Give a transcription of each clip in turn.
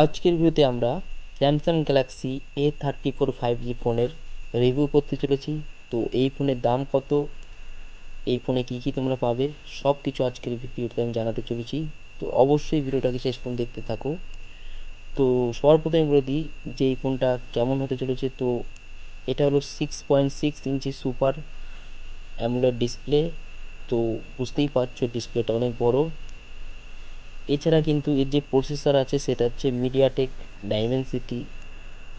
আজকের ভিডিওতে আমরা স্যামসাং গ্যালাক্সি A34 5G ফোনের রিভিউ করতে চলেছি। তো এই ফোনের দাম কত, এই ফোনে কী কী তোমরা পাবে, সব কিছু আজকের ভিডিওতে আমি জানাতে চলেছি। তো অবশ্যই ভিডিওটাকে শেষ পর্যন্ত দেখতে থাকো। তো সবার প্রথমে বলে দিই যে এই ফোনটা কেমন হতে চলেছে। তো এটা হলো 6.6 ইঞ্চি সুপার অ্যামোলেড ডিসপ্লে। তো বুঝতেই পারছো ডিসপ্লেটা অনেক বড়। এছাড়া কিন্তু এর যে প্রসেসর আছে সেটা হচ্ছে মিডিয়াটেক ডাইমেনসিটি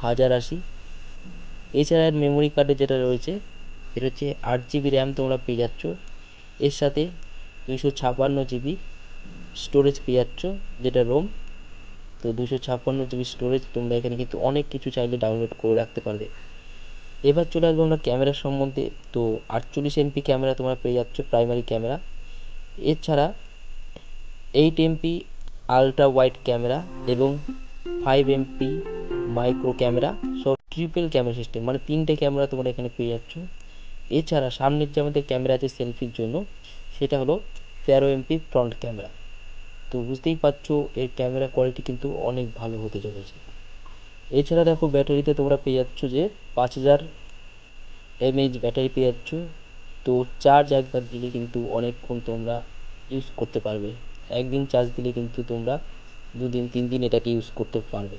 1080। এছাড়া এর মেমোরি কার্ডে যেটা রয়েছে এটা হচ্ছে 8 জিবি র্যাম তোমরা পেয়ে যাচ্ছ। এর সাথে 256 জিবি স্টোরেজ পেয়ে যাচ্ছ, যেটা রোম। তো 256 জিবি স্টোরেজ, তোমরা এখানে কিন্তু অনেক কিছু চাইলে ডাউনলোড করে রাখতে পারবে। এবার চলে আসবো আমরা ক্যামেরার সম্বন্ধে। তো 48 MP ক্যামেরা তোমরা পেয়ে যাচ্ছ, প্রাইমারি ক্যামেরা। এছাড়া 8 MP আলট্রা ওয়াইড ক্যামেরা এবং 5 MP মাইক্রো ক্যামেরা, সব ট্রিপল ক্যামেরা সিস্টেম, মানে 3টে ক্যামেরা তোমরা এখানে পেয়ে যাচ্ছ। এছাড়া সামনের যে আমাদের ক্যামেরা আছে সেলফির জন্য, সেটা হলো 13 MP ফ্রন্ট ক্যামেরা। তো বুঝতেই পারছো এর ক্যামেরা কোয়ালিটি কিন্তু অনেক ভালো হতে চলেছে। এছাড়া দেখো ব্যাটারিতে তোমরা পেয়ে যাচ্ছ যে 5000 mAh ব্যাটারি পেয়ে যাচ্ছ। তো চার্জ একবার দিলে কিন্তু অনেকক্ষণ তোমরা ইউজ করতে পারবে। একদিন চার্জ দিলে কিন্তু তোমরা 2 দিন 3 দিন এটাকে ইউজ করতে পারবে।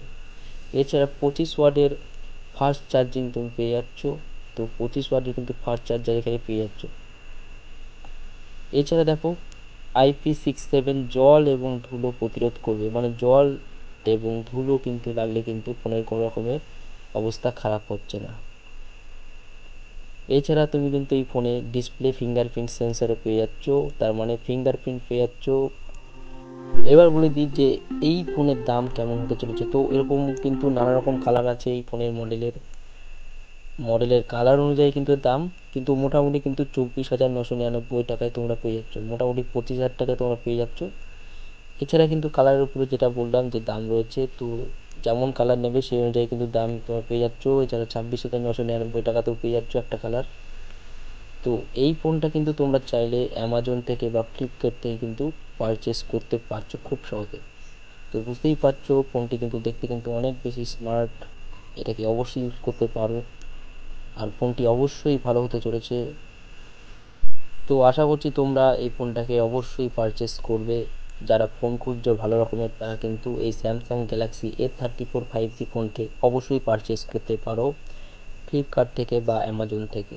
এছাড়া 25 ওয়াটের ফাস্ট চার্জিং তুমি পেয়ে যাচ্ছ। তো 25 ওয়াটের কিন্তু ফাস্ট চার্জার এখানে পেয়ে যাচ্ছ। এছাড়া দেখো IP67 জল এবং ধুলো প্রতিরোধ করবে, মানে জল এবং ধুলো কিন্তু লাগলে কিন্তু ফোনের কোনো রকমের অবস্থা খারাপ হচ্ছে না। এছাড়া তুমি কিন্তু এই ফোনে ডিসপ্লে ফিঙ্গারপ্রিন্ট সেন্সারও পেয়ে যাচ্ছ, তার মানে ফিঙ্গারপ্রিন্ট পেয়ে যাচ্ছ। এবার বলে দিই যে এই ফোনের দাম কেমন হতে চলেছে। তো এরকম কিন্তু নানা রকম কালার আছে এই ফোনের মডেলের কালার অনুযায়ী কিন্তু দাম, কিন্তু মোটামুটি কিন্তু 24,999 টাকায় তোমরা পেয়ে যাচ্ছ, মোটামুটি 25,000 টাকায় তোমরা পেয়ে যাচ্ছ। এছাড়া কিন্তু কালারের উপরে যেটা বললাম যে দাম রয়েছে, তো যেমন কালার নেবে সেই অনুযায়ী কিন্তু দাম তোমরা পেয়ে যাচ্ছ। এছাড়া 26,999 টাকাতেও পেয়ে যাচ্ছ একটা কালার। তো এই ফোনটা কিন্তু তোমরা চাইলে অ্যামাজন থেকে বা ফ্লিপকার্ট থেকে কিন্তু পারচেস করতে পারছো খুব সহজে। তো বুঝতেই পারছো ফোনটি কিন্তু দেখতে কিন্তু অনেক বেশি স্মার্ট, এটাকে অবশ্যই ইউজ করতে পারো। আর ফোনটি অবশ্যই ভালো হতে চলেছে। তো আশা করছি তোমরা এই ফোনটাকে অবশ্যই পারচেস করবে। যারা ফোন খুঁজছো ভালো রকমের, তারা কিন্তু এই স্যামসাং গ্যালাক্সি A34 5G ফোনকে অবশ্যই পারচেস করতে পারো ফ্লিপকার্ট থেকে বা অ্যামাজন থেকে।